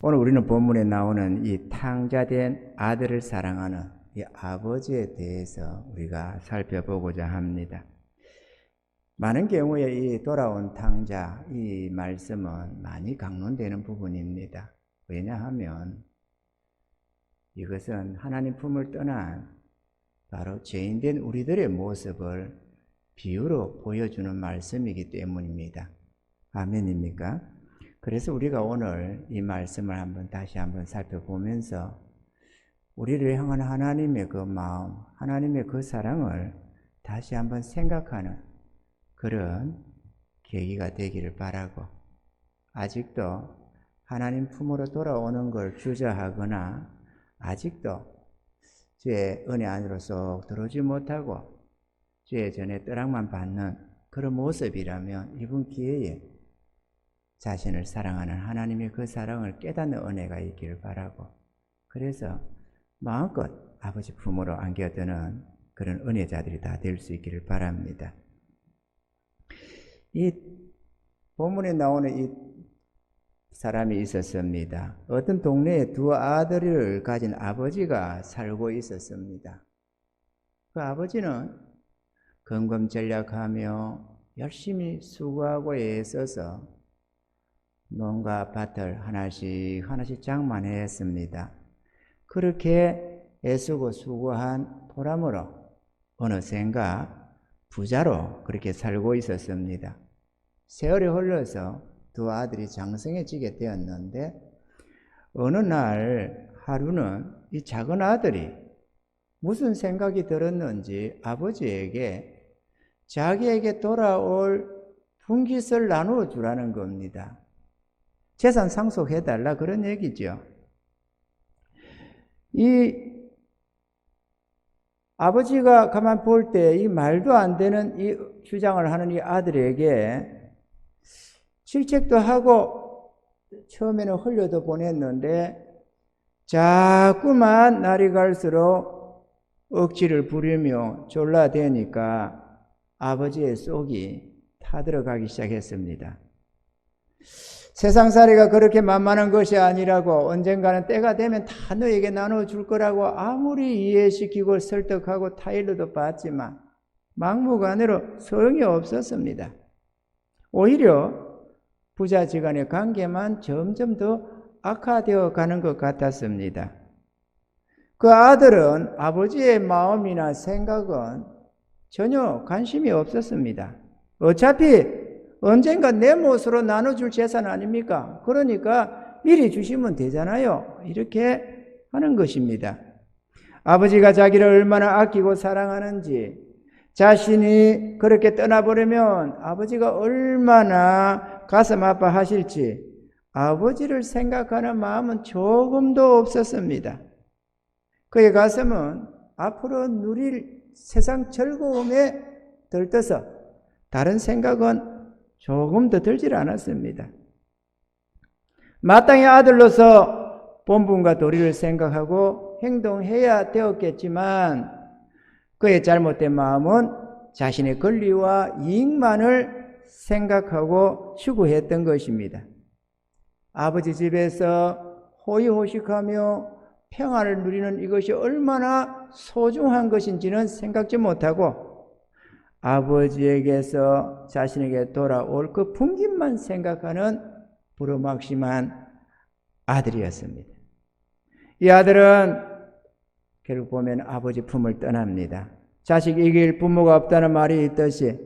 오늘 우리는 본문에 나오는 이 탕자된 아들을 사랑하는 이 아버지에 대해서 우리가 살펴보고자 합니다. 많은 경우에 이 돌아온 탕자, 이 말씀은 많이 강론되는 부분입니다. 왜냐하면 이것은 하나님 품을 떠난 바로 죄인된 우리들의 모습을 비유로 보여주는 말씀이기 때문입니다. 아멘입니까? 그래서 우리가 오늘 이 말씀을 다시 한번 살펴보면서 우리를 향한 하나님의 그 마음, 하나님의 그 사랑을 다시 한번 생각하는 그런 계기가 되기를 바라고, 아직도 하나님 품으로 돌아오는 걸 주저하거나 아직도 주의 은혜 안으로 쏙 들어오지 못하고 주의 전에 떠락만 받는 그런 모습이라면 이번 기회에 자신을 사랑하는 하나님의 그 사랑을 깨닫는 은혜가 있기를 바라고, 그래서 마음껏 아버지 품으로 안겨드는 그런 은혜자들이 다 될 수 있기를 바랍니다. 이 본문에 나오는 이 사람이 있었습니다. 어떤 동네에 두 아들을 가진 아버지가 살고 있었습니다. 그 아버지는 건검전략하며 열심히 수고하고 애써서 농가 밭을 하나씩 장만했습니다. 그렇게 애쓰고 수고한 보람으로 어느샌가 부자로 그렇게 살고 있었습니다. 세월이 흘러서 두 아들이 장성해지게 되었는데 어느 날 하루는 이 작은 아들이 무슨 생각이 들었는지 아버지에게 자기에게 돌아올 분깃을 나누어 주라는 겁니다. 재산 상속해달라 그런 얘기죠. 이 아버지가 가만 볼 때 이 말도 안 되는 이 주장을 하는 이 아들에게 질책도 하고 처음에는 흘려도 보냈는데 자꾸만 날이 갈수록 억지를 부리며 졸라대니까 아버지의 속이 타들어가기 시작했습니다. 세상살이가 그렇게 만만한 것이 아니라고, 언젠가는 때가 되면 다 너에게 나눠줄 거라고 아무리 이해시키고 설득하고 타일러도 봤지만 막무가내로 소용이 없었습니다. 오히려 부자지간의 관계만 점점 더 악화되어 가는 것 같았습니다. 그 아들은 아버지의 마음이나 생각은 전혀 관심이 없었습니다. 어차피 언젠가 내 몫으로 나눠줄 재산 아닙니까? 그러니까 미리 주시면 되잖아요. 이렇게 하는 것입니다. 아버지가 자기를 얼마나 아끼고 사랑하는지, 자신이 그렇게 떠나버리면 아버지가 얼마나 가슴 아파하실지 아버지를 생각하는 마음은 조금도 없었습니다. 그의 가슴은 앞으로 누릴 세상 즐거움에 들떠서 다른 생각은 조금도 들질 않았습니다. 마땅히 아들로서 본분과 도리를 생각하고 행동해야 되었겠지만 그의 잘못된 마음은 자신의 권리와 이익만을 생각하고 추구했던 것입니다. 아버지 집에서 호의호식하며 평안을 누리는 이것이 얼마나 소중한 것인지는 생각지 못하고 아버지에게서 자신에게 돌아올 그 분깃만 생각하는 부르막심한 아들이었습니다. 이 아들은 결국 보면 아버지 품을 떠납니다. 자식 이길 부모가 없다는 말이 있듯이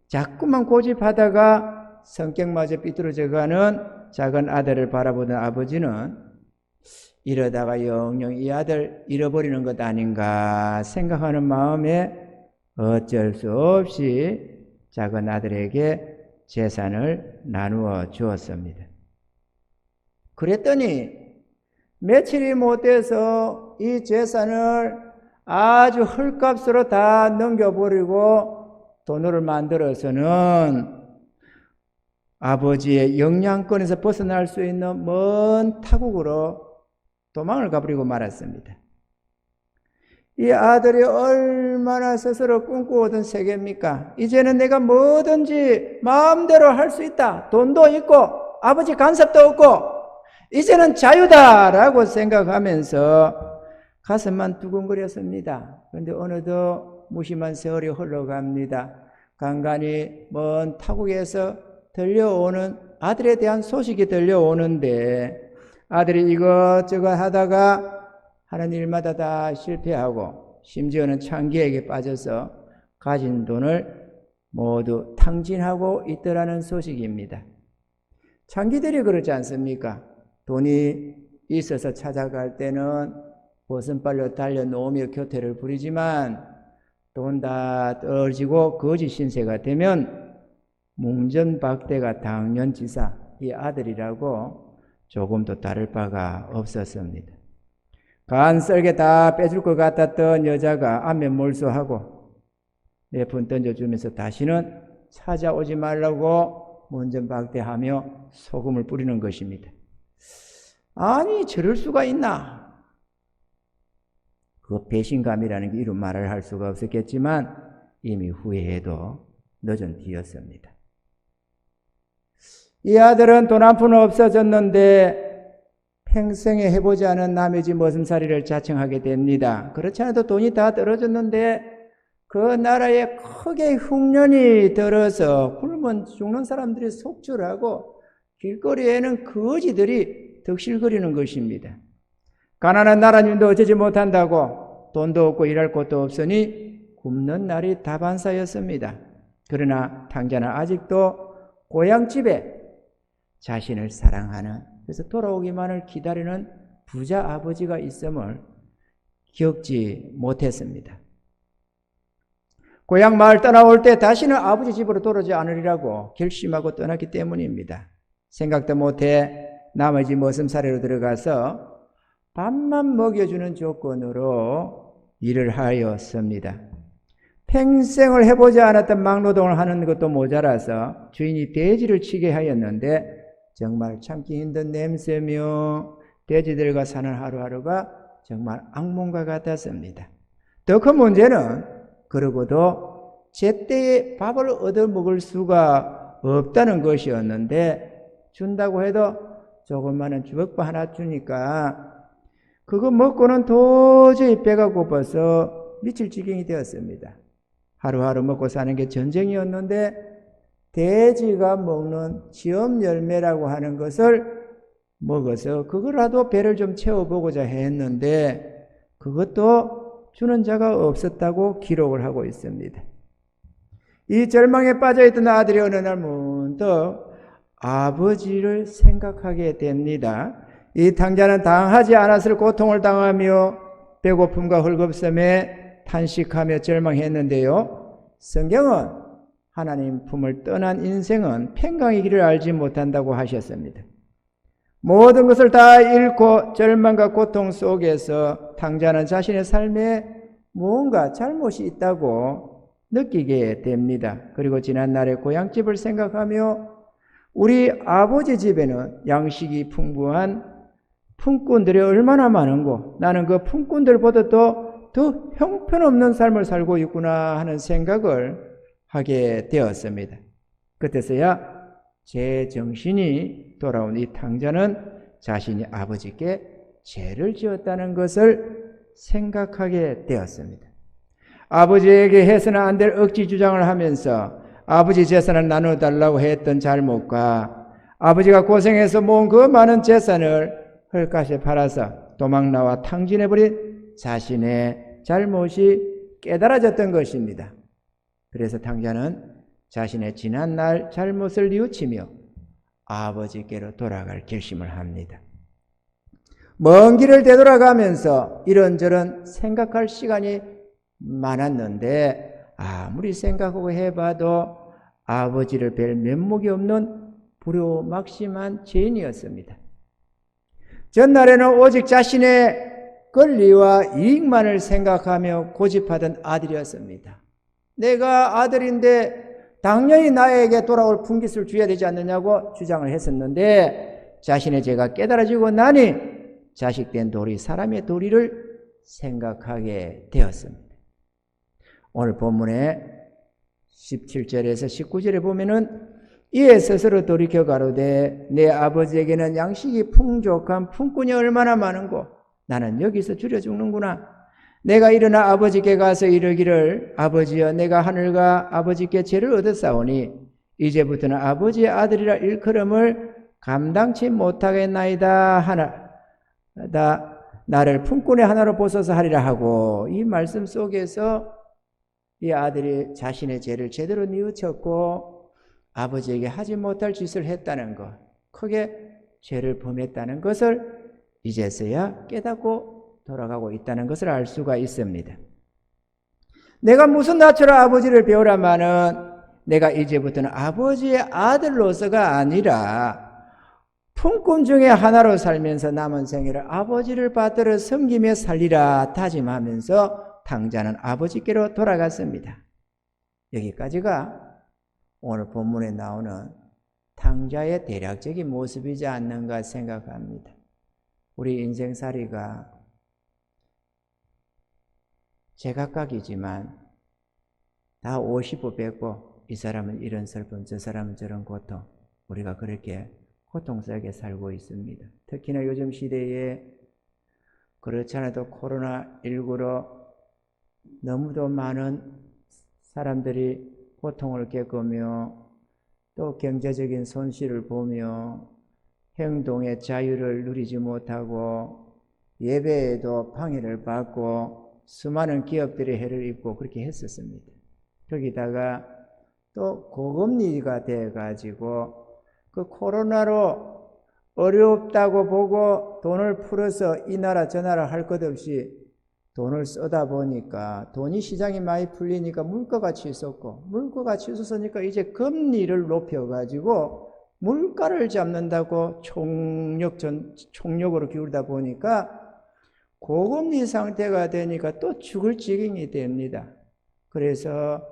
자꾸만 고집하다가 성격마저 삐뚤어져가는 작은 아들을 바라보던 아버지는 이러다가 영영 이 아들 잃어버리는 것 아닌가 생각하는 마음에 어쩔 수 없이 작은 아들에게 재산을 나누어 주었습니다. 그랬더니 며칠이 못 돼서 이 재산을 아주 헐값으로 다 넘겨버리고 돈을 만들어서는 아버지의 영향권에서 벗어날 수 있는 먼 타국으로 도망을 가버리고 말았습니다. 이 아들이 얼마나 스스로 꿈꾸었던 세계입니까? 이제는 내가 뭐든지 마음대로 할 수 있다. 돈도 있고 아버지 간섭도 없고 이제는 자유다라고 생각하면서 가슴만 두근거렸습니다. 그런데 어느덧 무심한 세월이 흘러갑니다. 간간히 먼 타국에서 들려오는 아들에 대한 소식이 들려오는데 아들이 이것저것 하다가 하는 일마다 다 실패하고 심지어는 창기에게 빠져서 가진 돈을 모두 탕진하고 있더라는 소식입니다. 창기들이 그렇지 않습니까? 돈이 있어서 찾아갈 때는 버선발로 달려놓으며 교태를 부리지만 돈 다 떨어지고 거지 신세가 되면 몽전박대가 당연지사 이 아들이라고 조금도 다를 바가 없었습니다. 간썰게 다 빼줄 것 같았던 여자가 안면 몰수하고 몇 푼 던져주면서 다시는 찾아오지 말라고 몽전박대하며 소금을 뿌리는 것입니다. 아니 저럴 수가 있나? 그 배신감이라는 게 이루 말을 할 수가 없었겠지만 이미 후회해도 늦은 뒤였습니다. 이 아들은 돈 한 푼 없어졌는데 평생에 해보지 않은 남의 집 머슴살이를 자청하게 됩니다. 그렇지 않아도 돈이 다 떨어졌는데 그 나라에 크게 흉년이 들어서 굶은 죽는 사람들이 속출하고 길거리에는 거지들이 덕실거리는 것입니다. 가난한 나라님도 어쩌지 못한다고 돈도 없고 일할 곳도 없으니 굶는 날이 다반사였습니다. 그러나 탕자는 아직도 고향집에 자신을 사랑하는, 그래서 돌아오기만을 기다리는 부자 아버지가 있음을 겪지 못했습니다. 고향 마을 떠나올 때 다시는 아버지 집으로 돌아오지 않으리라고 결심하고 떠났기 때문입니다. 생각도 못해 남의 집 머슴살이로 들어가서 밥만 먹여주는 조건으로 일을 하였습니다. 평생을 해보지 않았던 막노동을 하는 것도 모자라서 주인이 돼지를 치게 하였는데 정말 참기 힘든 냄새며 돼지들과 사는 하루하루가 정말 악몽과 같았습니다. 더 큰 문제는 그러고도 제때에 밥을 얻어먹을 수가 없다는 것이었는데 준다고 해도 조그마한 주먹밥 하나 주니까 그거 먹고는 도저히 배가 고파서 미칠 지경이 되었습니다. 하루하루 먹고 사는 게 전쟁이었는데 돼지가 먹는 지엄 열매라고 하는 것을 먹어서 그거라도 배를 좀 채워보고자 했는데 그것도 주는 자가 없었다고 기록을 하고 있습니다. 이 절망에 빠져있던 아들이 어느 날 문득 아버지를 생각하게 됩니다. 이 탕자는 당하지 않았을 고통을 당하며 배고픔과 헐겁음에 탄식하며 절망했는데요. 성경은 하나님 품을 떠난 인생은 평강의 길을 알지 못한다고 하셨습니다. 모든 것을 다 잃고 절망과 고통 속에서 탕자는 자신의 삶에 무언가 잘못이 있다고 느끼게 됩니다. 그리고 지난날의 고향집을 생각하며 우리 아버지 집에는 양식이 풍부한 품꾼들이 얼마나 많은고 나는 그 품꾼들보다도 더 형편없는 삶을 살고 있구나 하는 생각을 하게 되었습니다. 그때서야 제 정신이 돌아온 이 탕자는 자신이 아버지께 죄를 지었다는 것을 생각하게 되었습니다. 아버지에게 해서는 안 될 억지 주장을 하면서 아버지 재산을 나눠달라고 했던 잘못과 아버지가 고생해서 모은 그 많은 재산을 헐값에 팔아서 도망나와 탕진해버린 자신의 잘못이 깨달아졌던 것입니다. 그래서 탕자는 자신의 지난날 잘못을 뉘우치며 아버지께로 돌아갈 결심을 합니다. 먼 길을 되돌아가면서 이런저런 생각할 시간이 많았는데 아무리 생각하고 해봐도 아버지를 뵐 면목이 없는 불효막심한 죄인이었습니다. 전날에는 오직 자신의 권리와 이익만을 생각하며 고집하던 아들이었습니다. 내가 아들인데 당연히 나에게 돌아올 분깃을 줘야 되지 않느냐고 주장을 했었는데 자신의 죄가 깨달아지고 나니 자식된 도리, 사람의 도리를 생각하게 되었습니다. 오늘 본문에 17절에서 19절에 보면은 이에 스스로 돌이켜 가로되 내 아버지에게는 양식이 풍족한 품꾼이 얼마나 많은고 나는 여기서 줄여 죽는구나. 내가 일어나 아버지께 가서 이르기를 아버지여 내가 하늘과 아버지께 죄를 얻었사오니 이제부터는 아버지의 아들이라 일컬음을 감당치 못하겠나이다 하나 나를 품꾼의 하나로 보소서 하리라 하고, 이 말씀 속에서 이 아들이 자신의 죄를 제대로 뉘우쳤고 아버지에게 하지 못할 짓을 했다는 것, 크게 죄를 범했다는 것을 이제서야 깨닫고 돌아가고 있다는 것을 알 수가 있습니다. 내가 무슨 낯으로 아버지를 배우라마는 내가 이제부터는 아버지의 아들로서가 아니라 품꾼 중에 하나로 살면서 남은 생애를 아버지를 받들어 섬기며 살리라 다짐하면서 탕자는 아버지께로 돌아갔습니다. 여기까지가 오늘 본문에 나오는 탕자의 대략적인 모습이지 않는가 생각합니다. 우리 인생살이가 제각각이지만 다 50보 100보 이 사람은 이런 슬픔, 저 사람은 저런 고통, 우리가 그렇게 고통스럽게 살고 있습니다. 특히나 요즘 시대에 그렇지 않아도 코로나19로 너무도 많은 사람들이 고통을 겪으며 또 경제적인 손실을 보며 행동의 자유를 누리지 못하고 예배에도 방해를 받고 수많은 기업들의 해를 입고 그렇게 했었습니다. 거기다가 또 고금리가 돼가지고 그 코로나로 어렵다고 보고 돈을 풀어서 이 나라 저 나라 할 것 없이 돈을 쏟아 보니까 돈이 시장이 많이 풀리니까 물가가 치솟고 물가가 치솟으니까 이제 금리를 높여가지고 물가를 잡는다고 총력으로 기울다 보니까 고금리 상태가 되니까 또 죽을 지경이 됩니다. 그래서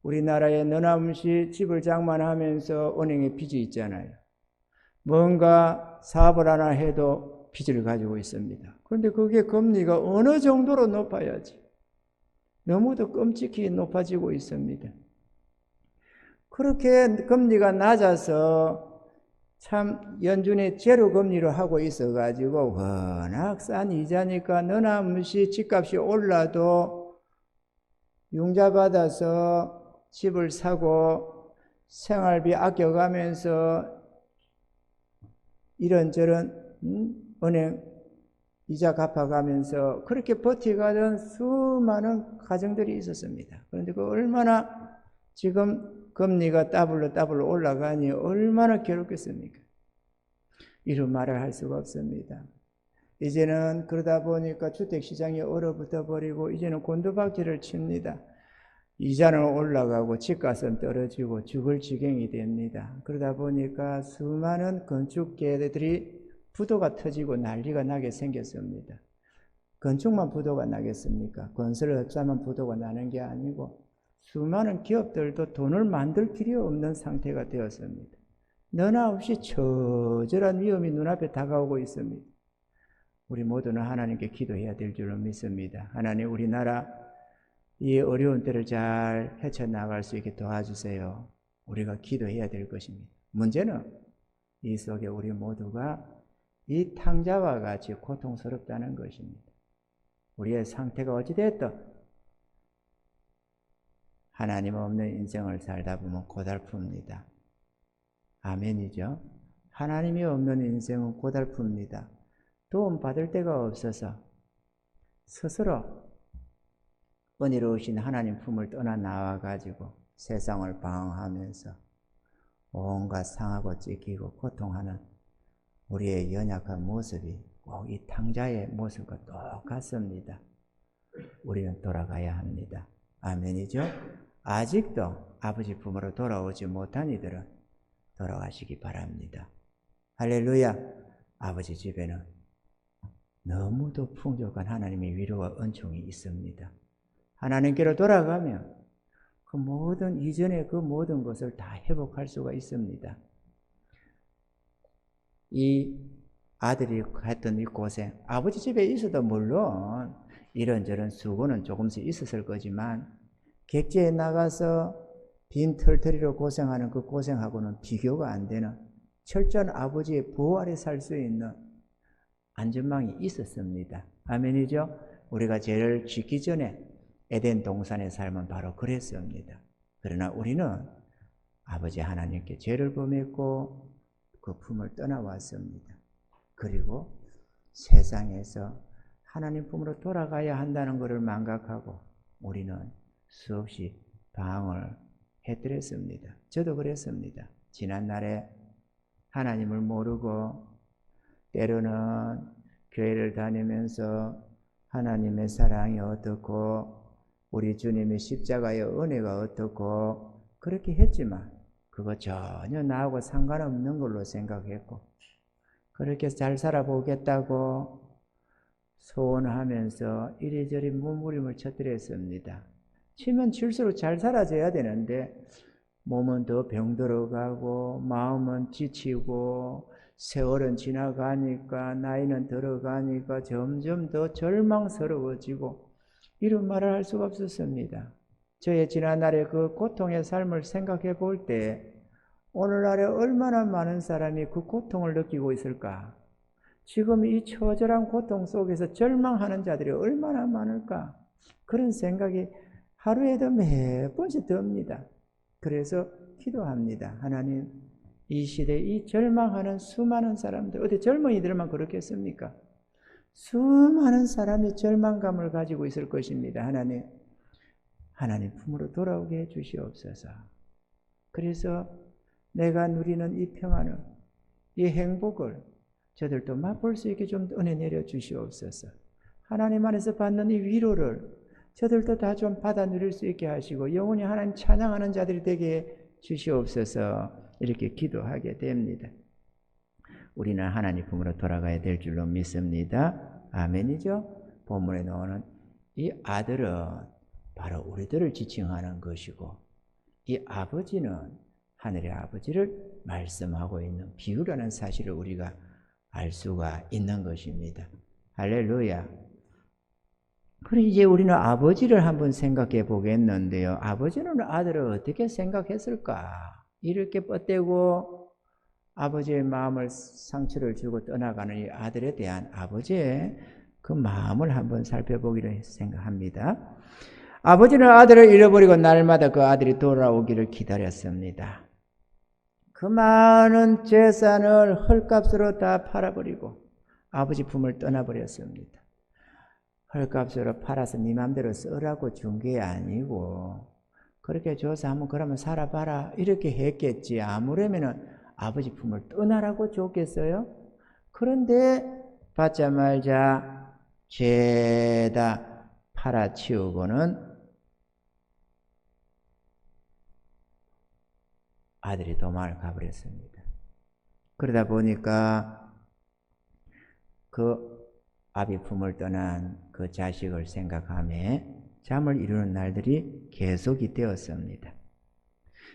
우리나라에 너나없이 집을 장만하면서 은행에 빚이 있잖아요. 뭔가 사업을 하나 해도 빚을 가지고 있습니다. 그런데 그게 금리가 어느 정도로 높아야지. 너무도 끔찍히 높아지고 있습니다. 그렇게 금리가 낮아서 참 연준이 제로 금리로 하고 있어가지고 워낙 싼 이자니까 너나없이 집값이 올라도 융자 받아서 집을 사고 생활비 아껴가면서 이런저런 은행 이자 갚아가면서 그렇게 버티가던 수많은 가정들이 있었습니다. 그런데 그 얼마나 지금 금리가 더블로 올라가니 얼마나 괴롭겠습니까? 이런 말을 할 수가 없습니다. 이제는 그러다 보니까 주택시장이 얼어붙어 버리고 이제는 곤두박질을 칩니다. 이자는 올라가고 집값은 떨어지고 죽을 지경이 됩니다. 그러다 보니까 수많은 건축계들이 부도가 터지고 난리가 나게 생겼습니다. 건축만 부도가 나겠습니까? 건설업자만 부도가 나는 게 아니고 수많은 기업들도 돈을 만들 길이 없는 상태가 되었습니다. 너나 없이 처절한 위험이 눈앞에 다가오고 있습니다. 우리 모두는 하나님께 기도해야 될 줄로 믿습니다. 하나님, 우리나라 이 어려운 때를 잘 헤쳐나갈 수 있게 도와주세요. 우리가 기도해야 될 것입니다. 문제는 이 속에 우리 모두가 이 탕자와 같이 고통스럽다는 것입니다. 우리의 상태가 어찌됐든 하나님 없는 인생을 살다 보면 고달픕니다. 아멘이죠? 하나님이 없는 인생은 고달픕니다. 도움 받을 데가 없어서 스스로 은혜로우신 하나님 품을 떠나 나와가지고 세상을 방황하면서 온갖 상하고 찢기고 고통하는 우리의 연약한 모습이 꼭 이 탕자의 모습과 똑같습니다. 우리는 돌아가야 합니다. 아멘이죠? 아직도 아버지 품으로 돌아오지 못한 이들은 돌아가시기 바랍니다. 할렐루야! 아버지 집에는 너무도 풍족한 하나님의 위로와 은총이 있습니다. 하나님께로 돌아가면 그 모든 이전의 그 모든 것을 다 회복할 수가 있습니다. 이 아들이 했던 이 고생, 아버지 집에 있어도 물론 이런저런 수고는 조금씩 있었을 거지만 객지에 나가서 빈 털터리로 고생하는 그 고생하고는 비교가 안 되는 철저한 아버지의 보호 아래 살 수 있는 안전망이 있었습니다. 아멘이죠? 우리가 죄를 짓기 전에 에덴 동산의 삶은 바로 그랬습니다. 그러나 우리는 아버지 하나님께 죄를 범했고 그 품을 떠나왔습니다. 그리고 세상에서 하나님 품으로 돌아가야 한다는 것을 망각하고 우리는 수없이 방황을 해드렸습니다. 저도 그랬습니다. 지난날에 하나님을 모르고 때로는 교회를 다니면서 하나님의 사랑이 어떻고 우리 주님의 십자가의 은혜가 어떻고 그렇게 했지만 그거 전혀 나하고 상관없는 걸로 생각했고 그렇게 잘 살아보겠다고 소원하면서 이리저리 몸부림을 쳐드렸습니다. 치면 칠수록 잘 살아져야 되는데 몸은 더 병들어가고 마음은 지치고 세월은 지나가니까 나이는 들어가니까 점점 더 절망스러워지고 이런 말을 할 수가 없었습니다. 저의 지난날의 그 고통의 삶을 생각해 볼 때 오늘날에 얼마나 많은 사람이 그 고통을 느끼고 있을까? 지금 이 처절한 고통 속에서 절망하는 자들이 얼마나 많을까? 그런 생각이 하루에도 몇 번씩 듭니다. 그래서 기도합니다. 하나님, 이 시대에 이 절망하는 수많은 사람들, 어디 젊은이들만 그렇겠습니까? 수많은 사람이 절망감을 가지고 있을 것입니다. 하나님 품으로 돌아오게 해 주시옵소서. 그래서 내가 누리는 이 평안을, 이 행복을 저들도 맛볼 수 있게 좀 은혜 내려 주시옵소서. 하나님 안에서 받는 이 위로를 저들도 다 좀 받아 누릴 수 있게 하시고 영원히 하나님 찬양하는 자들이 되게 주시옵소서. 이렇게 기도하게 됩니다. 우리는 하나님 품으로 돌아가야 될 줄로 믿습니다. 아멘이죠? 본문에 나오는 이 아들은 바로 우리들을 지칭하는 것이고 이 아버지는 하늘의 아버지를 말씀하고 있는 비유라는 사실을 우리가 알 수가 있는 것입니다. 할렐루야. 그럼 이제 우리는 아버지를 한번 생각해 보겠는데요. 아버지는 아들을 어떻게 생각했을까? 이렇게 뻗대고 아버지의 마음을 상처를 주고 떠나가는 이 아들에 대한 아버지의 그 마음을 한번 살펴보기를 생각합니다. 아버지는 아들을 잃어버리고 날마다 그 아들이 돌아오기를 기다렸습니다. 그 많은 재산을 헐값으로 다 팔아버리고 아버지 품을 떠나버렸습니다. 헐값으로 팔아서 네 맘대로 쓰라고 준 게 아니고 그렇게 줘서 한번 그러면 살아봐라 이렇게 했겠지. 아무래면은 아버지 품을 떠나라고 줬겠어요? 그런데 받자마자 죄다 팔아치우고는 아들이 도망을 가버렸습니다. 그러다 보니까 그 아비 품을 떠난 그 자식을 생각하며 잠을 이루는 날들이 계속이 되었습니다.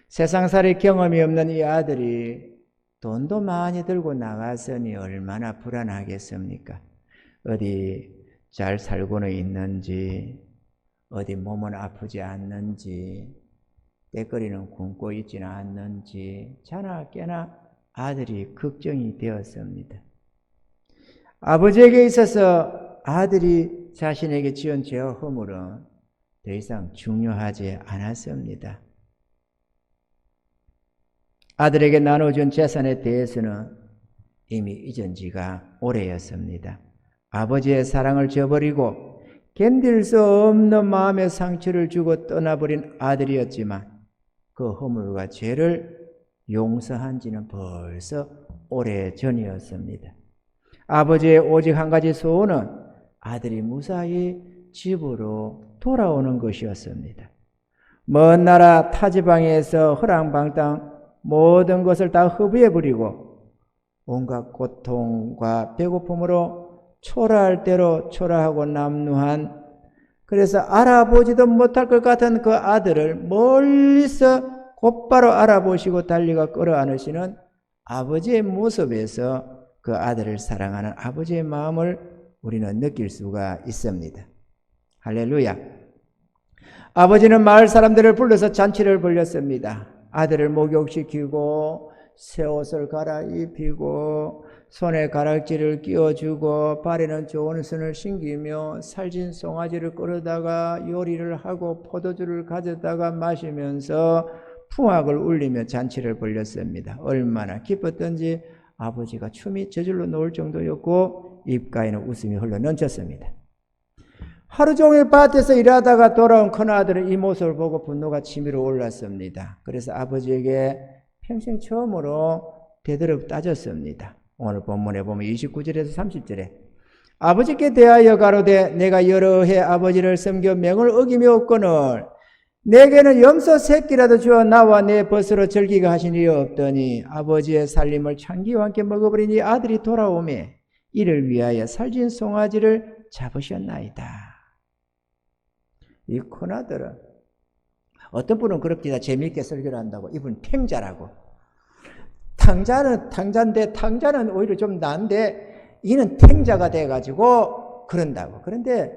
세상살이 경험이 없는 이 아들이 돈도 많이 들고 나갔으니 얼마나 불안하겠습니까? 어디 잘 살고는 있는지, 어디 몸은 아프지 않는지, 때거리는 굶고 있지는 않는지 자나 깨나 아들이 걱정이 되었습니다. 아버지에게 있어서 아들이 자신에게 지은 죄와 허물은 더 이상 중요하지 않았습니다. 아들에게 나눠준 재산에 대해서는 이미 잊은 지가 오래였습니다. 아버지의 사랑을 저버리고 견딜 수 없는 마음의 상처를 주고 떠나버린 아들이었지만 그 허물과 죄를 용서한 지는 벌써 오래전이었습니다. 아버지의 오직 한 가지 소원은 아들이 무사히 집으로 돌아오는 것이었습니다. 먼 나라 타지방에서 허랑방탕 모든 것을 다 허비해버리고 온갖 고통과 배고픔으로 초라할 대로 초라하고 남루한 그래서 알아보지도 못할 것 같은 그 아들을 멀리서 곧바로 알아보시고 달리가 끌어안으시는 아버지의 모습에서 그 아들을 사랑하는 아버지의 마음을 우리는 느낄 수가 있습니다. 할렐루야. 아버지는 마을 사람들을 불러서 잔치를 벌였습니다. 아들을 목욕시키고 새 옷을 갈아입히고 손에 가락지를 끼워주고 발에는 좋은 선을 신기며 살진 송아지를 끌어다가 요리를 하고 포도주를 가져다가 마시면서 풍악을 울리며 잔치를 벌였습니다. 얼마나 기뻤던지 아버지가 춤이 저절로 나올 정도였고 입가에는 웃음이 흘러 넘쳤습니다. 하루 종일 밭에서 일하다가 돌아온 큰아들은 이 모습을 보고 분노가 치밀어 올랐습니다. 그래서 아버지에게 평생 처음으로 되도록 따졌습니다. 오늘 본문에 보면 29절에서 30절에 아버지께 대하여 가로되 내가 여러 해 아버지를 섬겨 명을 어기며 없거늘 내게는 염소 새끼라도 주어 나와 내 벗으로 즐기게 하신 일이 없더니 아버지의 살림을 창기와 함께 먹어버리니 아들이 돌아오매 이를 위하여 살진 송아지를 잡으셨나이다. 이 큰아들은 어떤 분은 그럽니다. 재미있게 설교를 한다고. 이분 탱자라고. 탕자는 오히려 좀 나은데 이는 탱자가 돼가지고 그런다고. 그런데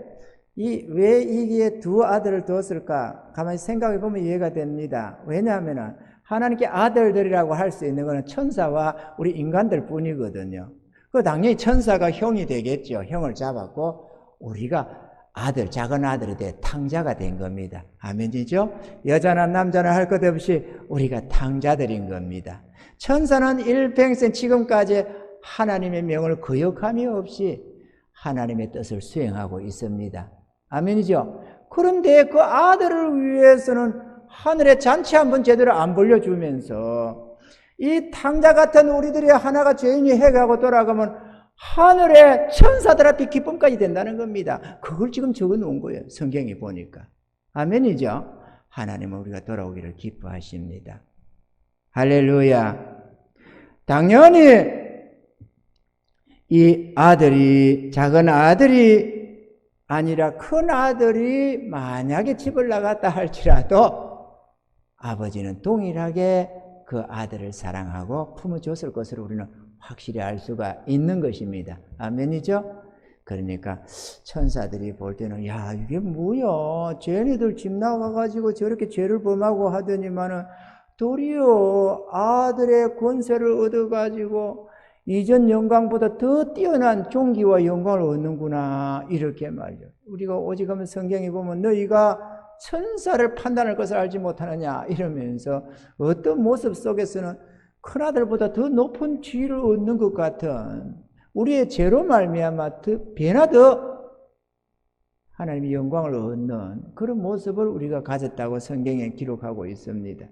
왜 이게 두 아들을 두었을까? 가만히 생각해 보면 이해가 됩니다. 왜냐하면 하나님께 아들들이라고 할 수 있는 것은 천사와 우리 인간들 뿐이거든요. 그 당연히 천사가 형이 되겠죠. 형을 잡았고 우리가 아들, 작은 아들이 돼 탕자가 된 겁니다. 아멘이죠? 여자나 남자나 할 것 없이 우리가 탕자들인 겁니다. 천사는 일평생 지금까지 하나님의 명을 거역함이 없이 하나님의 뜻을 수행하고 있습니다. 아멘이죠? 그런데 그 아들을 위해서는 하늘에 잔치 한번 제대로 안 벌려주면서 이 탕자 같은 우리들이 하나가 죄인이 해가고 돌아가면 하늘의 천사들 앞에 기쁨까지 된다는 겁니다. 그걸 지금 적어 놓은 거예요. 성경에 보니까. 아멘이죠? 하나님은 우리가 돌아오기를 기뻐하십니다. 할렐루야. 당연히 이 아들이, 작은 아들이 아니라 큰 아들이 만약에 집을 나갔다 할지라도 아버지는 동일하게 그 아들을 사랑하고 품어줬을 것으로 우리는 확실히 알 수가 있는 것입니다. 아멘이죠? 그러니까 천사들이 볼 때는 야 이게 뭐야 쟤네들 집 나가가지고 저렇게 죄를 범하고 하더니만은 도리어 아들의 권세를 얻어가지고 이전 영광보다 더 뛰어난 존귀와 영광을 얻는구나 이렇게 말이죠. 우리가 오직 하면 성경에 보면 너희가 천사를 판단할 것을 알지 못하느냐 이러면서 어떤 모습 속에서는 큰아들보다 더 높은 지위를 얻는 것 같은 우리의 죄로 말미암아 배나 더 하나님의 영광을 얻는 그런 모습을 우리가 가졌다고 성경에 기록하고 있습니다.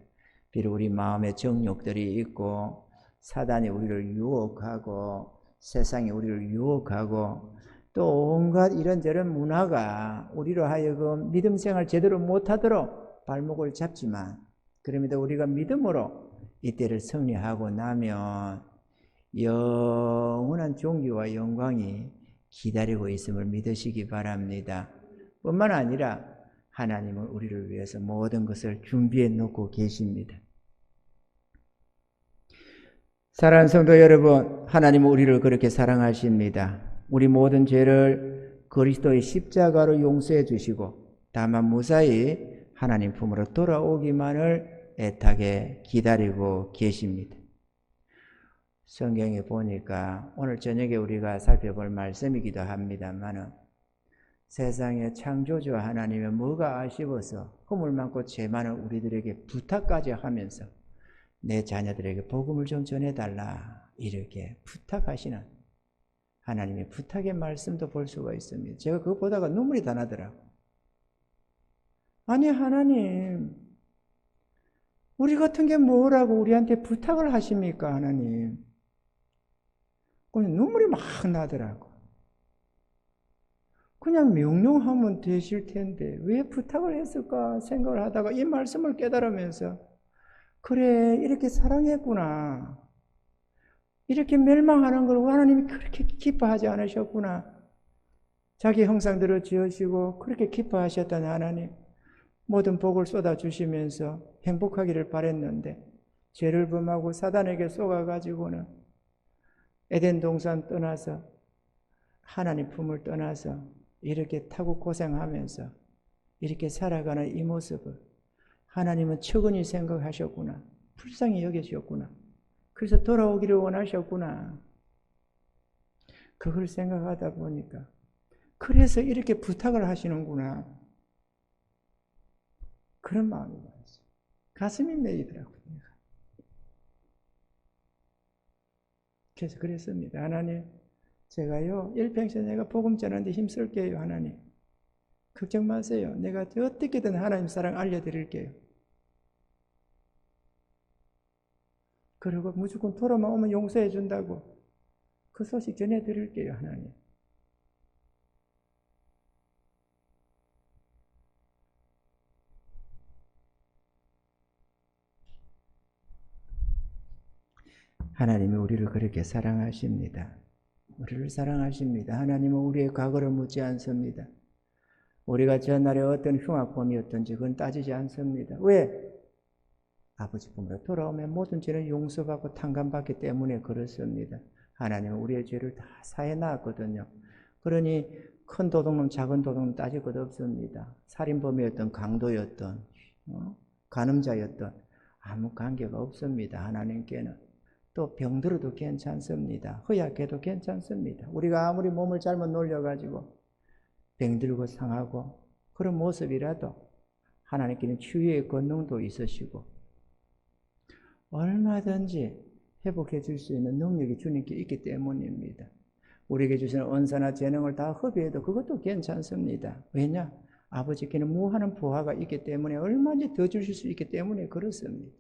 비록 우리 마음에 정욕들이 있고 사단이 우리를 유혹하고 세상이 우리를 유혹하고 또 온갖 이런저런 문화가 우리로 하여금 믿음 생활 제대로 못하도록 발목을 잡지만 그럼에도 우리가 믿음으로 이때를 승리하고 나면 영원한 존귀와 영광이 기다리고 있음을 믿으시기 바랍니다. 뿐만 아니라 하나님은 우리를 위해서 모든 것을 준비해 놓고 계십니다. 사랑하는 성도 여러분, 하나님은 우리를 그렇게 사랑하십니다. 우리 모든 죄를 그리스도의 십자가로 용서해 주시고 다만 무사히 하나님 품으로 돌아오기만을 애타게 기다리고 계십니다. 성경에 보니까 오늘 저녁에 우리가 살펴볼 말씀이기도 합니다만 세상의 창조주 하나님의 뭐가 아쉬워서 허물 많고 죄 많은 우리들에게 부탁까지 하면서 내 자녀들에게 복음을 좀 전해달라 이렇게 부탁하시는 하나님의 부탁의 말씀도 볼 수가 있습니다. 제가 그거 보다가 눈물이 다 나더라고요. 아니 하나님 우리 같은 게 뭐라고 우리한테 부탁을 하십니까 하나님. 그냥 눈물이 막 나더라고. 그냥 명령하면 되실 텐데 왜 부탁을 했을까 생각을 하다가 이 말씀을 깨달으면서 그래 이렇게 사랑했구나. 이렇게 멸망하는 걸 하나님이 그렇게 기뻐하지 않으셨구나. 자기 형상대로 지으시고 그렇게 기뻐하셨던 하나님 모든 복을 쏟아주시면서 행복하기를 바랬는데 죄를 범하고 사단에게 속아가지고는 에덴 동산 떠나서 하나님 품을 떠나서 이렇게 타고 고생하면서 이렇게 살아가는 이 모습을 하나님은 측은히 생각하셨구나. 불쌍히 여기셨구나. 그래서 돌아오기를 원하셨구나. 그걸 생각하다 보니까 그래서 이렇게 부탁을 하시는구나. 그런 마음이 들었어요. 가슴이 메이더라고요. 그래서 그랬습니다. 하나님, 제가요 일평생 내가 복음 전하는데 힘쓸게요. 하나님, 걱정 마세요. 내가 어떻게든 하나님 사랑 알려드릴게요. 그리고 무조건 돌아만 오면 용서해 준다고 그 소식 전해드릴게요. 하나님. 하나님이 우리를 그렇게 사랑하십니다. 우리를 사랑하십니다. 하나님은 우리의 과거를 묻지 않습니다. 우리가 전날에 어떤 흉악범이었던지 그건 따지지 않습니다. 왜? 아버지 품으로 돌아오면 모든 죄는 용서받고 탕감받기 때문에 그렇습니다. 하나님은 우리의 죄를 다 사해 놨거든요. 그러니 큰 도둑놈 작은 도둑놈 따질 것 없습니다. 살인범이었던 강도였던 간음자였던 아무 관계가 없습니다. 하나님께는. 또 병들어도 괜찮습니다. 허약해도 괜찮습니다. 우리가 아무리 몸을 잘못 놀려가지고 병들고 상하고 그런 모습이라도 하나님께는 치유의 권능도 있으시고 얼마든지 회복해 줄 수 있는 능력이 주님께 있기 때문입니다. 우리에게 주시는 언사나 재능을 다 허비해도 그것도 괜찮습니다. 왜냐? 아버지께는 무한한 부하가 있기 때문에 얼마든지 더 주실 수 있기 때문에 그렇습니다.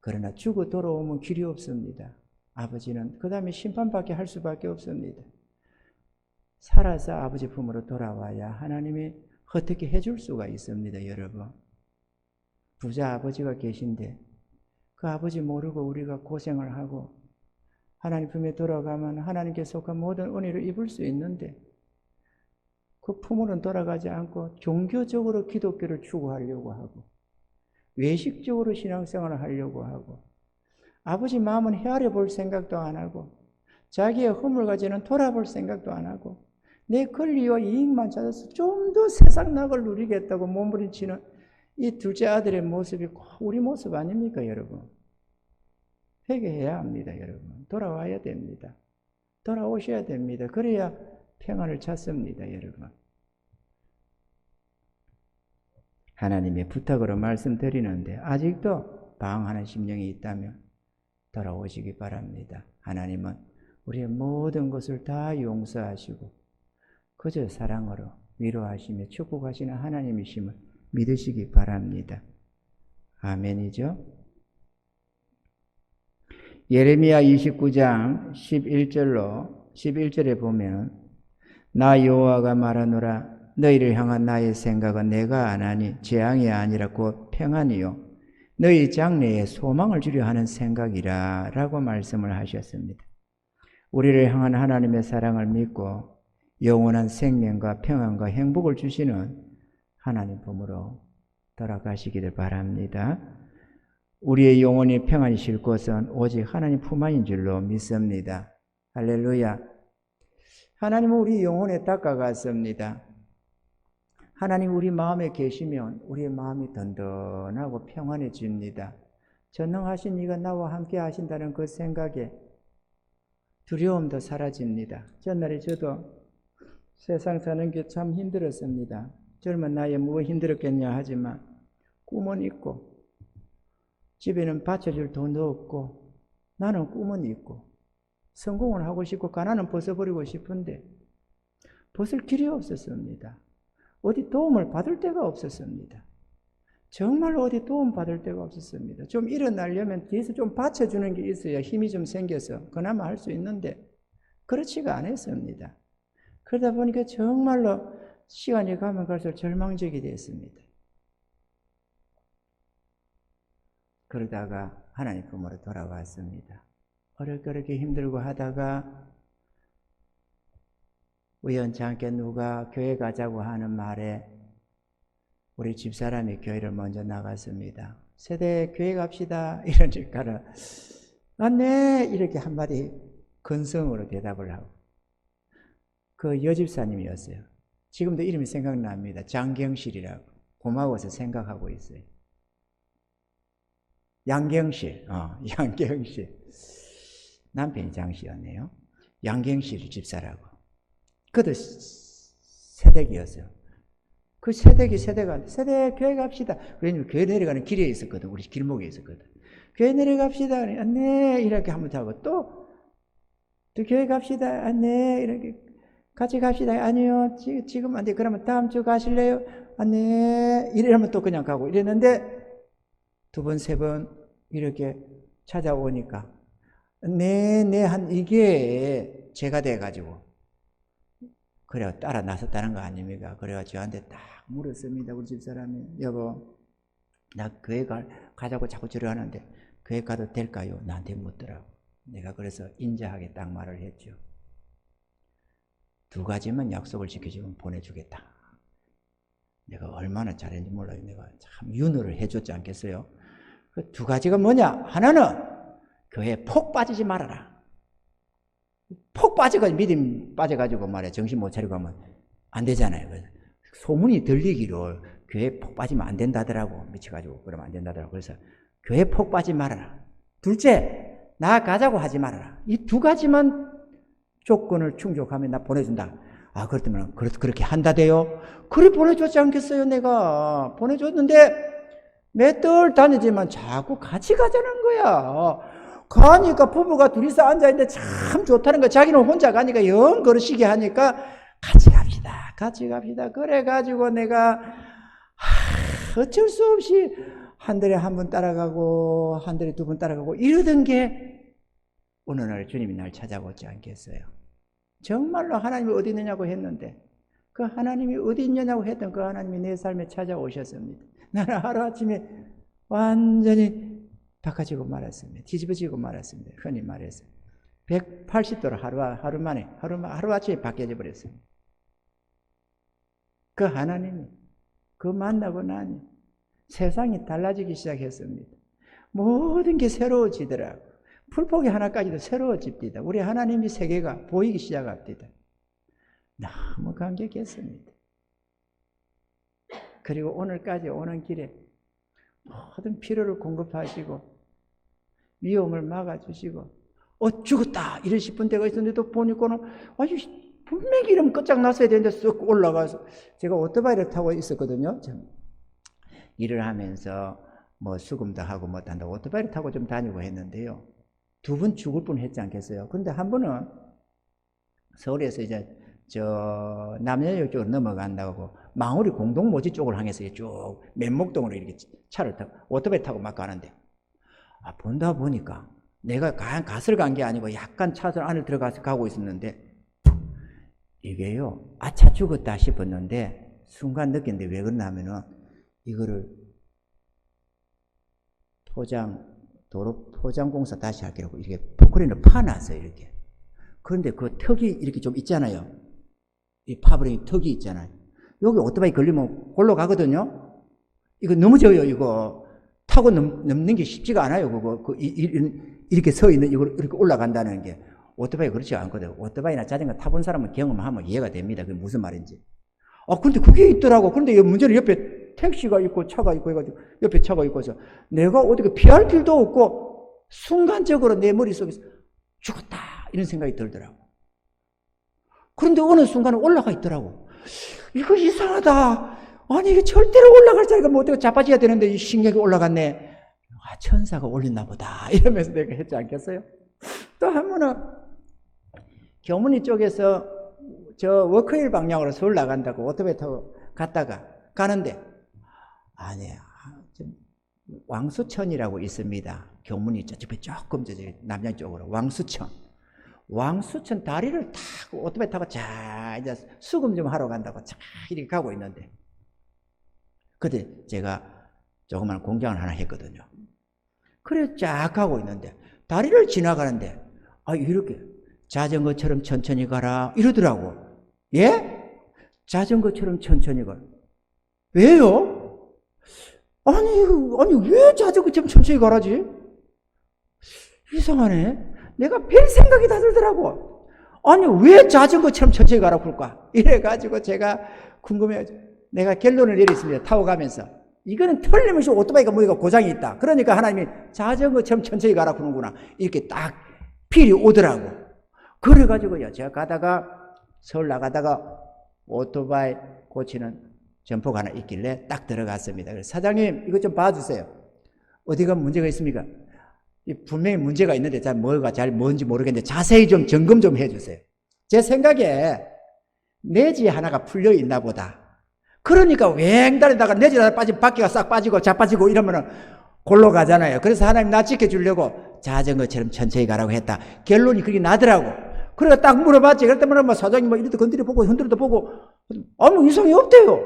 그러나 죽어 돌아오면 길이 없습니다. 아버지는 그 다음에 심판받게 할 수밖에 없습니다. 살아서 아버지 품으로 돌아와야 하나님이 어떻게 해줄 수가 있습니다. 여러분, 부자 아버지가 계신데 그 아버지 모르고 우리가 고생을 하고 하나님 품에 돌아가면 하나님께 속한 모든 은혜를 입을 수 있는데 그 품으로는 돌아가지 않고 종교적으로 기독교를 추구하려고 하고 외식적으로 신앙생활을 하려고 하고 아버지 마음은 헤아려 볼 생각도 안 하고 자기의 허물 가지는 돌아볼 생각도 안 하고 내 권리와 이익만 찾아서 좀 더 세상 낙을 누리겠다고 몸부림치는 이 둘째 아들의 모습이 꼭 우리 모습 아닙니까, 여러분? 회개해야 합니다, 여러분. 돌아와야 됩니다. 돌아오셔야 됩니다. 그래야 평안을 찾습니다, 여러분. 하나님의 부탁으로 말씀드리는데 아직도 방황하는 심령이 있다면 돌아오시기 바랍니다. 하나님은 우리의 모든 것을 다 용서하시고 그저 사랑으로 위로하시며 축복하시는 하나님이심을 믿으시기 바랍니다. 아멘이죠? 예레미야 29장 11절에 보면 나 여호와가 말하노라 너희를 향한 나의 생각은 내가 안하니 재앙이 아니라 곧 평안이요 너희 장래에 소망을 주려 하는 생각이라 라고 말씀을 하셨습니다. 우리를 향한 하나님의 사랑을 믿고 영원한 생명과 평안과 행복을 주시는 하나님 품으로 돌아가시기를 바랍니다. 우리의 영혼이 평안히 쉴 곳은 오직 하나님 품안인 줄로 믿습니다. 할렐루야. 하나님은 우리 영혼에 닦아갔습니다. 하나님 우리 마음에 계시면 우리의 마음이 든든하고 평안해집니다. 전능하신 이가 나와 함께 하신다는 그 생각에 두려움도 사라집니다. 전날에 저도 세상 사는 게 참 힘들었습니다. 젊은 나이에 뭐가 힘들었겠냐 하지만 꿈은 있고 집에는 받쳐줄 돈도 없고 나는 꿈은 있고 성공을 하고 싶고 가난은 벗어버리고 싶은데 벗을 길이 없었습니다. 어디 도움을 받을 데가 없었습니다. 정말 어디 도움 받을 데가 없었습니다. 좀 일어나려면 뒤에서 좀 받쳐주는 게 있어야 힘이 좀 생겨서 그나마 할 수 있는데 그렇지가 않았습니다. 그러다 보니까 정말로 시간이 가면 갈수록 절망적이 됐습니다. 그러다가 하나님 품으로 돌아왔습니다. 어렵게 힘들고 하다가 우연찮게 누가 교회 가자고 하는 말에 우리 집사람이 교회를 먼저 나갔습니다. 세대 교회 갑시다 이러니까 네 이렇게 한마디 근성으로 대답을 하고 그 여집사님이었어요. 지금도 이름이 생각납니다. 장경실이라고. 고마워서 생각하고 있어요. 양경실, 양경실. 남편이 장씨였네요. 양경실 집사라고. 그도 새댁이었어요. 그 새대가 새대 교회 갑시다. 왜냐면 교회 내려가는 길에 있었거든. 우리 길목에 있었거든. 교회 내려갑시다. 네, 이렇게 한번 하고 또 교회 갑시다. 네, 이렇게 같이 갑시다. 아니요, 지금 안 돼. 그러면 다음 주 가실래요? 네, 이러면 또 그냥 가고 이랬는데 두 번, 세 번 이렇게 찾아오니까 네, 한 이게 제가 돼가지고 그래 따라 나섰다는 거 아닙니까? 그래가지고 저한테 딱 물었습니다. 우리 집사람이 여보 나 교회 가자고 자꾸 저러 하는데 교회 가도 될까요? 나한테 묻더라고. 내가 그래서 인자하게 딱 말을 했죠. 두 가지만 약속을 지켜주면 보내주겠다. 내가 얼마나 잘했는지 몰라요. 내가 참 윤호를 해줬지 않겠어요? 그 두 가지가 뭐냐? 하나는 교회에 폭 빠지지 말아라. 폭 빠져가지고 믿음 빠져가지고 말이야 정신 못 차리고 하면 안 되잖아요. 소문이 들리기를 교회에 폭 빠지면 안 된다더라고. 미쳐가지고 그러면 안 된다더라고. 그래서 교회에 폭 빠지지 말아라. 둘째, 나 가자고 하지 말아라. 이 두 가지만 조건을 충족하면 나 보내준다. 아, 그렇다면 그렇게 한다대요. 그래 보내줬지 않겠어요? 내가 보내줬는데 몇 달 다니지만 자꾸 같이 가자는 거야. 가니까 부부가 둘이서 앉아있는데 참 좋다는 거야. 자기는 혼자 가니까 영 그러시게 하니까 같이 갑시다. 그래가지고 내가 어쩔 수 없이 한 달에 한 번 따라가고 한 달에 두 번 따라가고 이러던 게 어느 날 주님이 날 찾아오지 않겠어요? 정말로 하나님이 어디 있느냐고 했는데 그 하나님이 어디 있느냐고 했던 그 하나님이 내 삶에 찾아오셨습니다. 나는 하루아침에 완전히 바꿔지고 말았습니다. 뒤집어지고 말았습니다. 흔히 말해서 180도로 하루아침에 바뀌어져 버렸습니다. 그 하나님이 그 만나고 나니 세상이 달라지기 시작했습니다. 모든 게 새로워지더라고요. 풀포기 하나까지도 새로워집니다. 우리 하나님의 세계가 보이기 시작합니다. 너무 감격했습니다. 그리고 오늘까지 오는 길에 모든 필요를 공급하시고 위험을 막아주시고 죽었다 이러실 때가 있었는데도 보니까는 아주 분명히 이러면 끝장났어야 되는데 쑥 올라가서 제가 오토바이를 타고 있었거든요. 일을 하면서 뭐 수금도 하고 뭐 한다고 오토바이를 타고 좀 다니고 했는데요. 두 번 죽을 뻔 했지 않겠어요? 근데 한 번은 서울에서 이제 저 남양유 쪽으로 넘어간다고 망우리 공동모지 쪽을 향해서 쭉 맨목동으로 이렇게 차를 타고 오토바이 타고 막 가는데 본다 보니까 내가 갓을 간 게 아니고 약간 차선 안을 들어가서 가고 있었는데 이게요 아차 죽었다 싶었는데 순간 느꼈는데 왜 그러냐면은 이거를 도로 포장공사 다시 할게라고 이렇게 포크레인을 파놨어요 이렇게. 그런데 그 턱이 이렇게 좀 있잖아요. 이 파브레인 턱이 있잖아요. 여기 오토바이 걸리면 골로 가거든요. 이거 넘어져요. 이거 타고 넘는 게 쉽지가 않아요. 그거 이렇게 서 있는 이걸 이렇게 올라간다는 게 오토바이 그렇지 않거든요. 오토바이나 자전거 타본 사람은 경험하면 이해가 됩니다. 그게 무슨 말인지. 근데 그게 있더라고. 그런데 문제는 옆에 택시가 있고 차가 있고 해가지고 옆에 차가 있고서 내가 어떻게 피할 길도 없고 순간적으로 내 머릿속에서 죽었다 이런 생각이 들더라고. 그런데 어느 순간에 올라가 있더라고. 이거 이상하다. 아니 이게 절대로 올라갈 자리가 뭐 어떻게 자빠져야 되는데 이 신경이 올라갔네. 천사가 올렸나 보다 이러면서 내가 했지 않겠어요? 또 한 번은 교문이 쪽에서 저 워크힐 방향으로 서울 나간다고 오토바이 타고 가는데 왕수천이라고 있습니다. 교문이 저쪽에 조금 남양 쪽으로 왕수천 다리를 타고 오토바이 타고 이제 수금 좀 하러 간다고 이렇게 가고 있는데 그때 제가 조그만 공장을 하나 했거든요. 그래 쫙 가고 있는데 다리를 지나가는데 이렇게 자전거처럼 천천히 가라 이러더라고. 예? 자전거처럼 천천히 가라. 왜요? 아니 왜 자전거처럼 천천히 가라지? 이상하네. 내가 별 생각이 다 들더라고. 아니 왜 자전거처럼 천천히 가라고 그럴까? 이래가지고 제가 궁금해요. 내가 결론을 내렸습니다. 타고 가면서 이거는 틀림없이 오토바이가 뭐가 고장이 있다. 그러니까 하나님이 자전거처럼 천천히 가라고 그러는구나. 이렇게 딱 필이 오더라고. 그래가지고요, 제가 가다가 서울 나가다가 오토바이 고치는 점포가 하나 있길래 딱 들어갔습니다. 그래서 사장님 이거 좀 봐주세요. 어디가 문제가 있습니까? 분명히 문제가 있는데 뭐가 잘 뭔지 모르겠는데 자세히 좀 점검 좀 해주세요. 제 생각에 내지 하나가 풀려 있나 보다. 그러니까 웽다리다가 내지 하나 빠지면 바퀴가 싹 빠지고 자빠지고 이러면은 골로 가잖아요. 그래서 하나님 나 지켜주려고 자전거처럼 천천히 가라고 했다. 결론이 그게 나더라고. 그래서 딱 물어봤지. 그랬더니 뭐 사장님 뭐 이렇게 건드려 보고 흔들어도 보고 아무 이상이 없대요.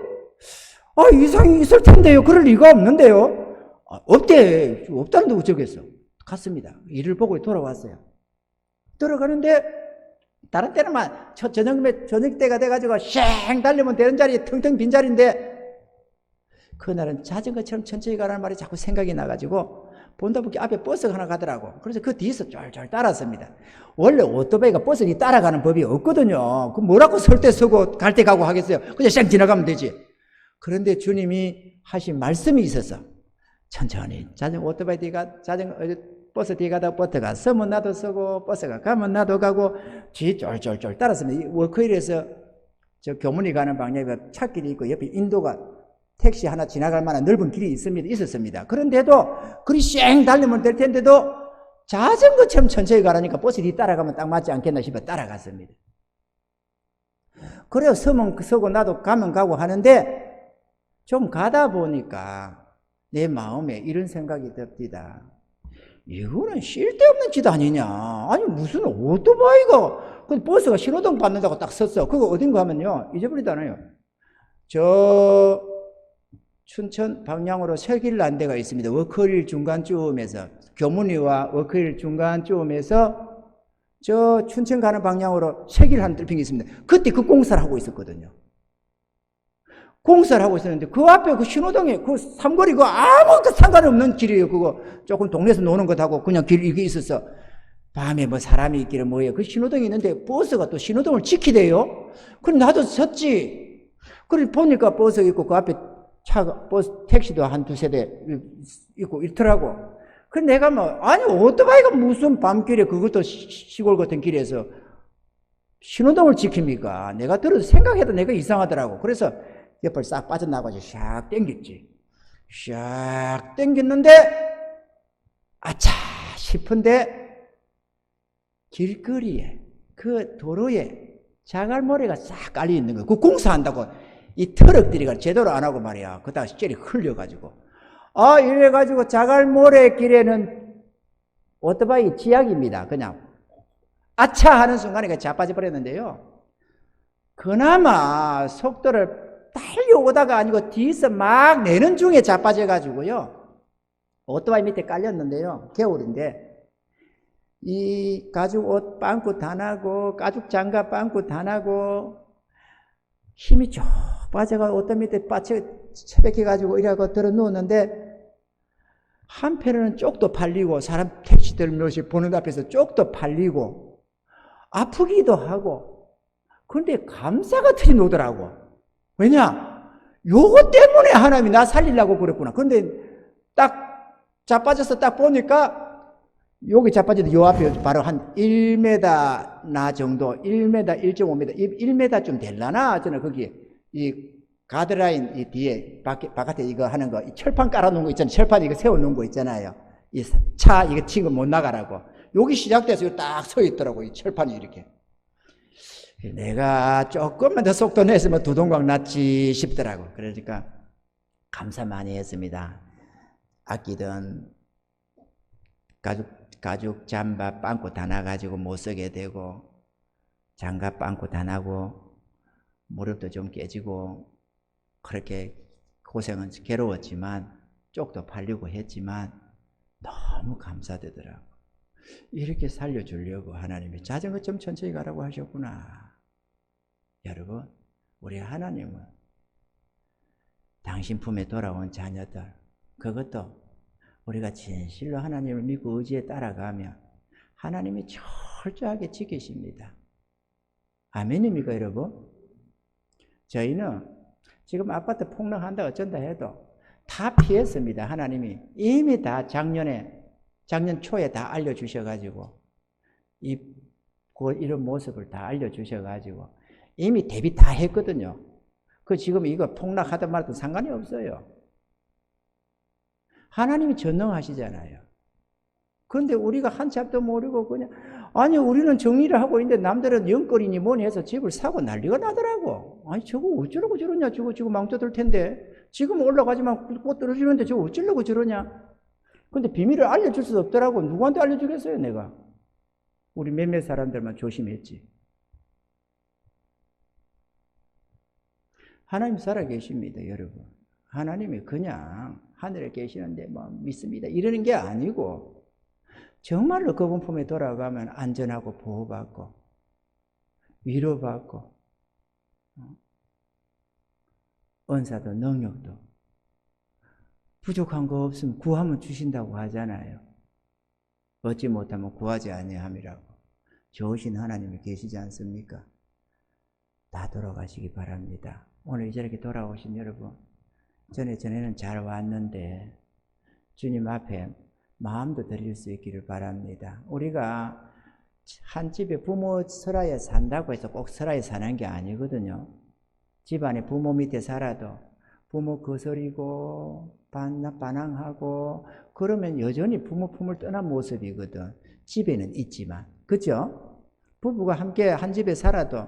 아, 이상이 있을 텐데요. 그럴 리가 없는데요. 아, 없대. 없다는데 어쩌겠어. 갔습니다. 일을 보고 돌아왔어요. 들어가는데 다른 때는 막 저녁 때가 돼가지고 쉥 달리면 되는 자리에 텅텅 빈 자리인데 그날은 자전거처럼 천천히 가라는 말이 자꾸 생각이 나가지고 본다 보니 앞에 버스가 하나 가더라고. 그래서 그 뒤에서 쫄쫄 따랐습니다. 원래 오토바이가 버스니 따라가는 법이 없거든요. 그 뭐라고 설 때 서고 갈 때 가고 하겠어요. 그냥 쌩 지나가면 되지. 그런데 주님이 하신 말씀이 있어서 천천히 오토바이 뒤가 버스 뒤에 가다 버스가 서면 나도 서고 버스가 가면 나도 가고 뒤 쫄쫄쫄 따랐습니다. 워크힐에서 저 교문이 가는 방향에 찻길이 있고 옆에 인도가 택시 하나 지나갈 만한 넓은 길이 있었습니다. 그런데도 그리 쌩 달리면 될 텐데도 자전거처럼 천천히 가라니까 버스 뒤 따라가면 딱 맞지 않겠나 싶어 따라갔습니다. 그래요. 서면 서고 나도 가면 가고 하는데 좀 가다 보니까 내 마음에 이런 생각이 듭니다. 이거는 쓸데없는 짓 아니냐. 아니 무슨 오토바이가 버스가 신호등 받는다고 딱 섰어. 그거 어딘가 하면요 잊어버리잖아요. 저 춘천 방향으로 세길난데가 있습니다. 워커힐 중간쯤에서 교문이와 워커힐 중간쯤에서 저 춘천 가는 방향으로 세길 한 뜰핑이 있습니다. 그때 그 공사를 하고 있었거든요. 공사를 하고 있었는데 그 앞에 그 신호등에 그 삼거리 그 아무 상관없는 길이에요. 그거 조금 동네에서 노는 것하고 그냥 길 이게 있었어. 밤에 뭐 사람이 있기를 뭐예요. 그 신호등이 있는데 버스가 또 신호등을 지키대요. 그럼 나도 섰지. 그래 보니까 버스 있고 그 앞에 버스 택시도 한 두세 대 있고 있더라고. 그래 내가 뭐 아니 오토바이가 무슨 밤길에 그것도 시골 같은 길에서 신호등을 지킵니까? 내가 들어도 생각해도 내가 이상하더라고. 그래서 옆을 싹 빠져나가서 샥 땡겼지. 샥 땡겼는데 아차 싶은데 길거리에 그 도로에 자갈모래가 싹 깔려 있는 거야. 그 공사한다고 이 트럭들이 제대로 안 하고 말이야. 그다가 젤이 흘려가지고 이래가지고 자갈모래 길에는 오토바이 지약입니다. 그냥 아차 하는 순간에 자빠져 버렸는데요. 그나마 속도를 달려오다가 아니고 뒤에서 막 내는 중에 자빠져가지고요. 오토바이 밑에 깔렸는데요. 겨울인데 이 가죽 옷 빵꾸 다 나고 가죽 장갑 빵꾸 다 나고 힘이 쭉 빠져가 옷 밑에 처박혀가지고 이래고 들어 누웠는데 한편으로는 쪽도 팔리고 사람 택시들 몇이 보는 앞에서 쪽도 팔리고 아프기도 하고 그런데 감사 같은 게 오더라고. 왜냐? 요거 때문에 하나님이 나 살리려고 그랬구나. 그런데 딱 자빠져서 딱 보니까 여기 자빠져도 요 앞에 바로 한 1m 나 정도, 1m, 1.5m, 1m쯤 될라나? 저는 거기 이 가드라인 이 뒤에 바깥에 이거 하는 거, 이 철판 깔아놓은 거 있잖아요. 철판 이거 세워놓은 거 있잖아요. 이 차 이거 치고 못 나가라고. 여기 시작돼서 딱 서 있더라고. 이 철판이 이렇게. 내가 조금만 더 속도 냈으면 두동강 났지 싶더라고. 그러니까 감사 많이 했습니다. 아끼던 가죽 잠바 빵꾸 다 나가지고 못 쓰게 되고 장갑 빵꾸 다 나고 무릎도 좀 깨지고 그렇게 고생은 괴로웠지만 쪽도 팔리고 했지만 너무 감사되더라고. 이렇게 살려주려고 하나님이 자전거 좀 천천히 가라고 하셨구나. 여러분, 우리 하나님은 당신 품에 돌아온 자녀들, 그것도 우리가 진실로 하나님을 믿고 의지에 따라가면 하나님이 철저하게 지키십니다. 아멘입니까, 여러분? 저희는 지금 아파트 폭락한다 어쩐다 해도 다 피했습니다. 하나님이 이미 다 작년 초에 다 알려주셔가지고 이런 모습을 다 알려주셔가지고 이미 대비 다 했거든요. 지금 이거 폭락하든 말든 상관이 없어요. 하나님이 전능하시잖아요. 그런데 우리가 한참도 모르고 그냥 아니 우리는 정리를 하고 있는데 남들은 영거리니 뭐니 해서 집을 사고 난리가 나더라고. 아니 저거 어쩌려고 저러냐. 저거 지금 망쳐들 텐데 지금 올라가지만 못 떨어지는데 저거 어쩌려고 저러냐. 근데 비밀을 알려줄 수 없더라고. 누구한테 알려주겠어요 내가. 우리 몇몇 사람들만 조심했지. 하나님 살아계십니다 여러분. 하나님이 그냥 하늘에 계시는데 뭐 믿습니다 이러는 게 아니고 정말로 그분 품에 돌아가면 안전하고 보호받고 위로받고 은사도 능력도 부족한 거 없으면 구하면 주신다고 하잖아요. 얻지 못하면 구하지 아니함이라고. 좋으신 하나님이 계시지 않습니까? 다 돌아가시기 바랍니다. 오늘 이렇게 돌아오신 여러분, 전에는 잘 왔는데 주님 앞에 마음도 드릴 수 있기를 바랍니다. 우리가 한 집에 부모 설하에 산다고 해서 꼭 설하에 사는 게 아니거든요. 집안에 부모 밑에 살아도 부모 거스리고 반항하고 그러면 여전히 부모 품을 떠난 모습이거든. 집에는 있지만. 그죠? 부부가 함께 한 집에 살아도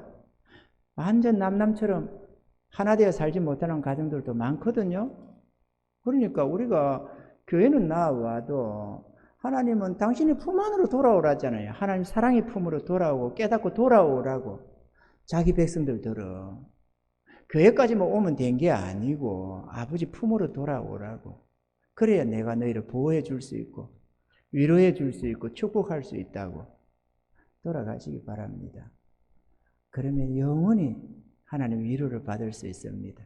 완전 남남처럼 하나 되어 살지 못하는 가정들도 많거든요. 그러니까 우리가 교회는 나와도 하나님은 당신이 품 안으로 돌아오라잖아요. 하나님 사랑의 품으로 돌아오고 깨닫고 돌아오라고. 자기 백성들들은 교회까지만 오면 된 게 아니고 아버지 품으로 돌아오라고. 그래야 내가 너희를 보호해 줄 수 있고 위로해 줄 수 있고 축복할 수 있다고. 돌아가시기 바랍니다. 그러면 영원히 하나님 위로를 받을 수 있습니다.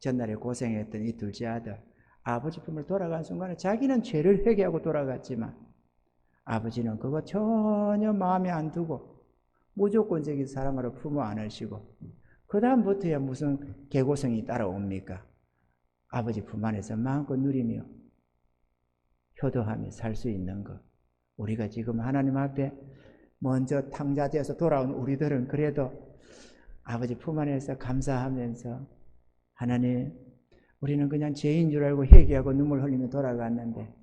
전날에 고생했던 이 둘째 아들 아버지 품을 돌아간 순간에 자기는 죄를 회개하고 돌아갔지만 아버지는 그거 전혀 마음에 안 두고 무조건적인 사랑으로 품어 안으시고 그 다음부터야 무슨 개고생이 따라옵니까? 아버지 품 안에서 마음껏 누리며 효도하며 살 수 있는 것. 우리가 지금 하나님 앞에 먼저 탕자되어서 돌아온 우리들은 그래도 아버지 품 안에서 감사하면서 하나님 우리는 그냥 죄인 줄 알고 회개하고 눈물 흘리며 돌아갔는데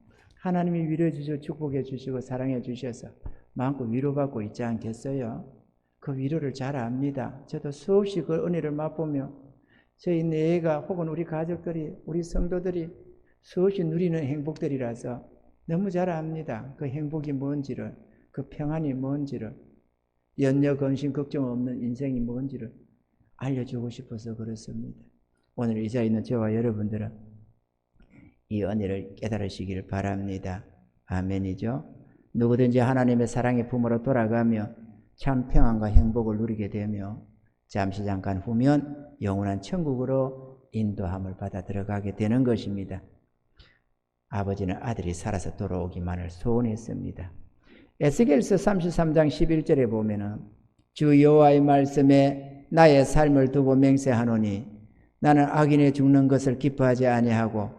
하나님이 위로해 주시고 축복해 주시고 사랑해 주셔서 마음껏 위로받고 있지 않겠어요? 그 위로를 잘 압니다. 저도 수없이 그 은혜를 맛보며 저희 내가 혹은 우리 가족들이 우리 성도들이 수없이 누리는 행복들이라서 너무 잘 압니다. 그 행복이 뭔지를 그 평안이 뭔지를 염려 근심 걱정 없는 인생이 뭔지를 알려주고 싶어서 그렇습니다. 오늘 이 자리에 있는 저와 여러분들은 이 은혜를 깨달으시기를 바랍니다. 아멘이죠. 누구든지 하나님의 사랑의 품으로 돌아가며 참 평안과 행복을 누리게 되며 잠시 잠깐 후면 영원한 천국으로 인도함을 받아 들어가게 되는 것입니다. 아버지는 아들이 살아서 돌아오기만을 소원했습니다. 에스겔서 33장 11절에 보면은 주 여호와의 말씀에 나의 삶을 두고 맹세하노니 나는 악인이 죽는 것을 기뻐하지 아니하고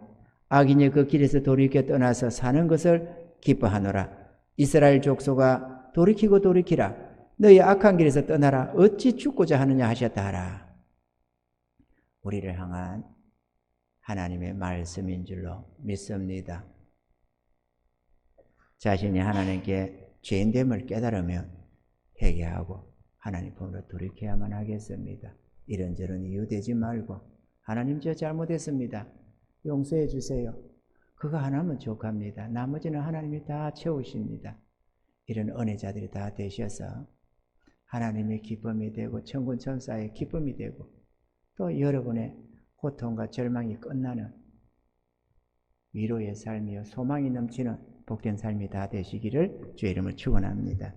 악인이 그 길에서 돌이켜 떠나서 사는 것을 기뻐하노라. 이스라엘 족속아 돌이키고 돌이키라. 너희 악한 길에서 떠나라. 어찌 죽고자 하느냐 하셨다 하라. 우리를 향한 하나님의 말씀인 줄로 믿습니다. 자신이 하나님께 죄인됨을 깨달으면 회개하고 하나님 품으로 돌이켜야만 하겠습니다. 이런저런 이유 되지 말고 하나님 저 잘못했습니다. 용서해 주세요. 그거 하나면 족합니다. 나머지는 하나님이 다 채우십니다. 이런 은혜자들이 다 되셔서 하나님의 기쁨이 되고 천군 천사의 기쁨이 되고 또 여러분의 고통과 절망이 끝나는 위로의 삶이요 소망이 넘치는 복된 삶이 다 되시기를 주의 이름으로 축원합니다.